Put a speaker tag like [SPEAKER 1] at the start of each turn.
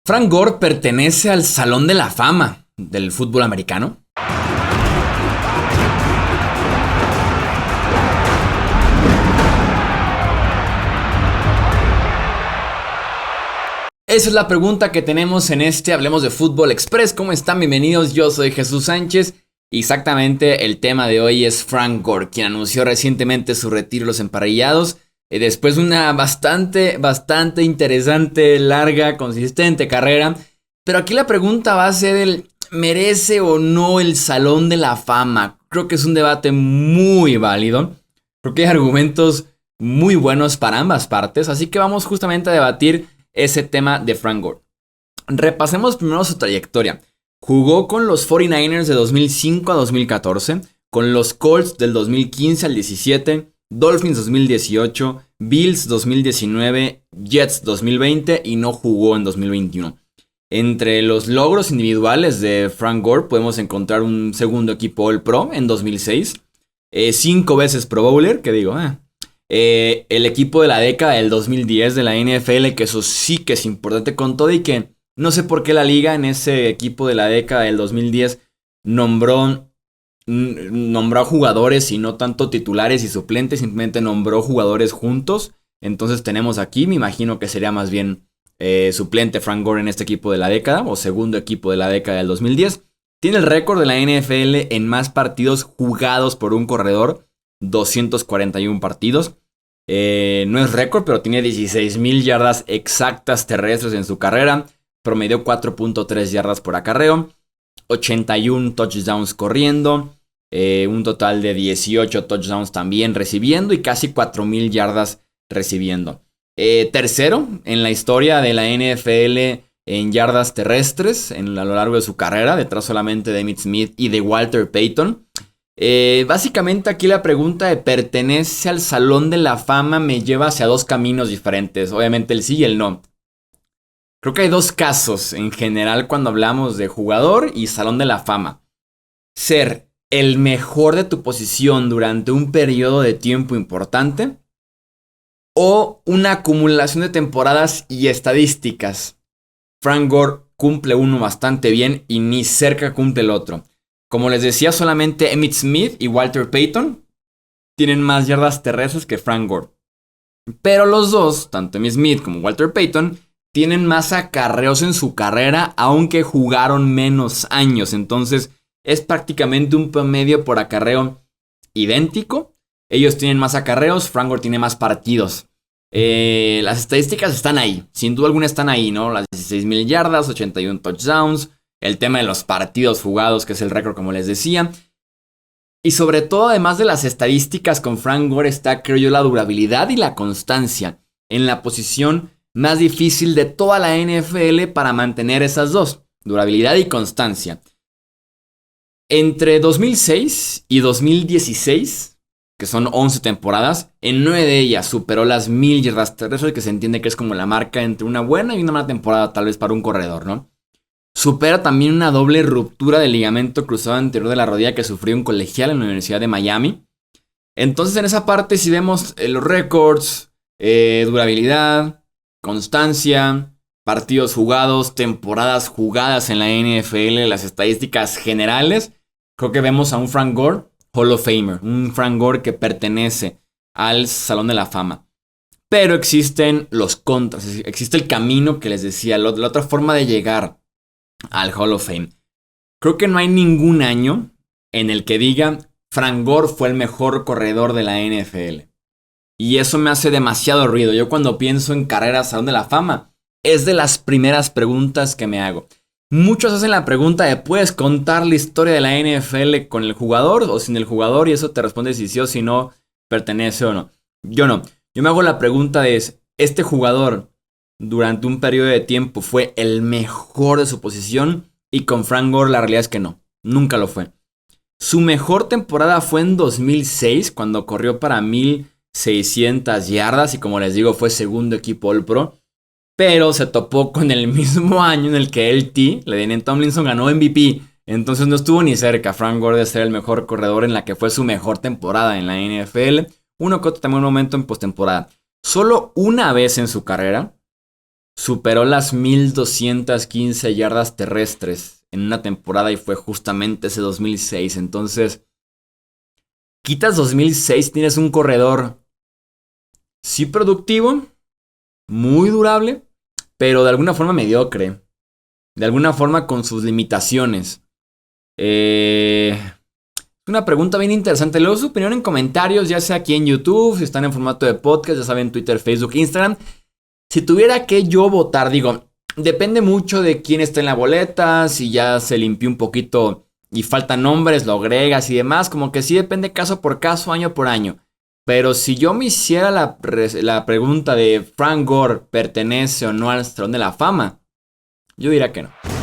[SPEAKER 1] Frank Gore pertenece al Salón de la Fama del fútbol americano. Esa es la pregunta que tenemos en este Hablemos de Fútbol Express. ¿Cómo están? Bienvenidos, yo soy Jesús Sánchez. Exactamente, el tema de hoy es Frank Gore, quien anunció recientemente su retiro de los emparrillados. Después de una bastante interesante, larga, consistente carrera. Pero aquí la pregunta va a ser ¿merece o no el Salón de la Fama? Creo que es un debate muy válido. Creo que hay argumentos muy buenos para ambas partes. Así que vamos justamente a debatir ese tema de Frank Gore. Repasemos primero su trayectoria. Jugó con los 49ers de 2005 a 2014, con los Colts del 2015 al 17, Dolphins 2018, Bills 2019, Jets 2020 y no jugó en 2021. Entre los logros individuales de Frank Gore podemos encontrar un segundo equipo All Pro en 2006, 5 veces Pro Bowler, que digo, el equipo de la década del 2010 de la NFL, que eso sí que es importante con todo y que no sé por qué la liga en ese equipo de la década del 2010 nombró a jugadores y no tanto titulares y suplentes, simplemente nombró jugadores juntos. Entonces tenemos aquí, me imagino que sería más bien suplente Frank Gore en este equipo de la década o segundo equipo de la década del 2010. Tiene el récord de la NFL en más partidos jugados por un corredor, 241 partidos. No es récord, pero tiene 16,000 yardas exactas terrestres en su carrera. Promedió 4.3 yardas por acarreo, 81 touchdowns corriendo, un total de 18 touchdowns también recibiendo y casi 4,000 yardas recibiendo. Tercero en la historia de la NFL en yardas terrestres a lo largo de su carrera, detrás solamente de Emmitt Smith y de Walter Payton. Básicamente aquí la pregunta de ¿pertenece al Salón de la Fama? Me lleva hacia dos caminos diferentes, obviamente el sí y el no. Creo que hay dos casos en general cuando hablamos de jugador y Salón de la Fama. Ser el mejor de tu posición durante un periodo de tiempo importante o una acumulación de temporadas y estadísticas. Frank Gore cumple uno bastante bien y ni cerca cumple el otro. Como les decía, solamente Emmitt Smith y Walter Payton tienen más yardas terrestres que Frank Gore. Pero los dos, tanto Emmitt Smith como Walter Payton, tienen más acarreos en su carrera, aunque jugaron menos años. Entonces es prácticamente un promedio por acarreo idéntico. Ellos tienen más acarreos, Frank Gore tiene más partidos. Las estadísticas están ahí, sin duda alguna están ahí, ¿no? Las 16,000 yardas, 81 touchdowns, el tema de los partidos jugados, que es el récord como les decía. Y sobre todo, además de las estadísticas, con Frank Gore está, creo yo, la durabilidad y la constancia en la posición más difícil de toda la NFL para mantener esas dos, durabilidad y constancia. Entre 2006 y 2016, que son 11 temporadas, en 9 de ellas superó las 1,000 yardas terrestres, que se entiende que es como la marca entre una buena y una mala temporada, tal vez para un corredor, ¿no? Supera también una doble ruptura del ligamento cruzado anterior de la rodilla que sufrió un colegial en la Universidad de Miami. Entonces en esa parte si vemos los récords, durabilidad, constancia, partidos jugados, temporadas jugadas en la NFL, las estadísticas generales, creo que vemos a un Frank Gore Hall of Famer, un Frank Gore que pertenece al Salón de la Fama. Pero existen los contras, existe el camino que les decía, la otra forma de llegar al Hall of Fame. Creo que no hay ningún año en el que diga Frank Gore fue el mejor corredor de la NFL. Y eso me hace demasiado ruido. Yo cuando pienso en carreras Salón de la Fama, es de las primeras preguntas que me hago. Muchos hacen la pregunta de ¿puedes contar la historia de la NFL con el jugador o sin el jugador? Y eso te responde si sí o si no pertenece o no. Yo no. Yo me hago la pregunta de ¿este jugador durante un periodo de tiempo fue el mejor de su posición? Y con Frank Gore la realidad es que no. Nunca lo fue. Su mejor temporada fue en 2006 cuando corrió para 1,600 yardas y como les digo fue segundo equipo All Pro. Pero se topó con el mismo año en el que LaDainian Tomlinson ganó MVP. Entonces no estuvo ni cerca Frank Gore de ser el mejor corredor en la que fue su mejor temporada en la NFL. Uno que otro también un momento en postemporada. Solo una vez en su carrera superó las 1215 yardas terrestres en una temporada y fue justamente ese 2006. Entonces, quitas 2006, tienes un corredor sí productivo, muy durable, pero de alguna forma mediocre. De alguna forma con sus limitaciones. Una pregunta bien interesante. Leo su opinión en comentarios, ya sea aquí en YouTube, si están en formato de podcast, ya saben, Twitter, Facebook, Instagram. Si tuviera que yo votar, digo, depende mucho de quién está en la boleta, si ya se limpió un poquito y faltan nombres, lo agregas y demás, como que sí depende caso por caso, año por año. Pero si yo me hiciera la pregunta de Frank Gore pertenece o no al Salón de la Fama, yo diría que no.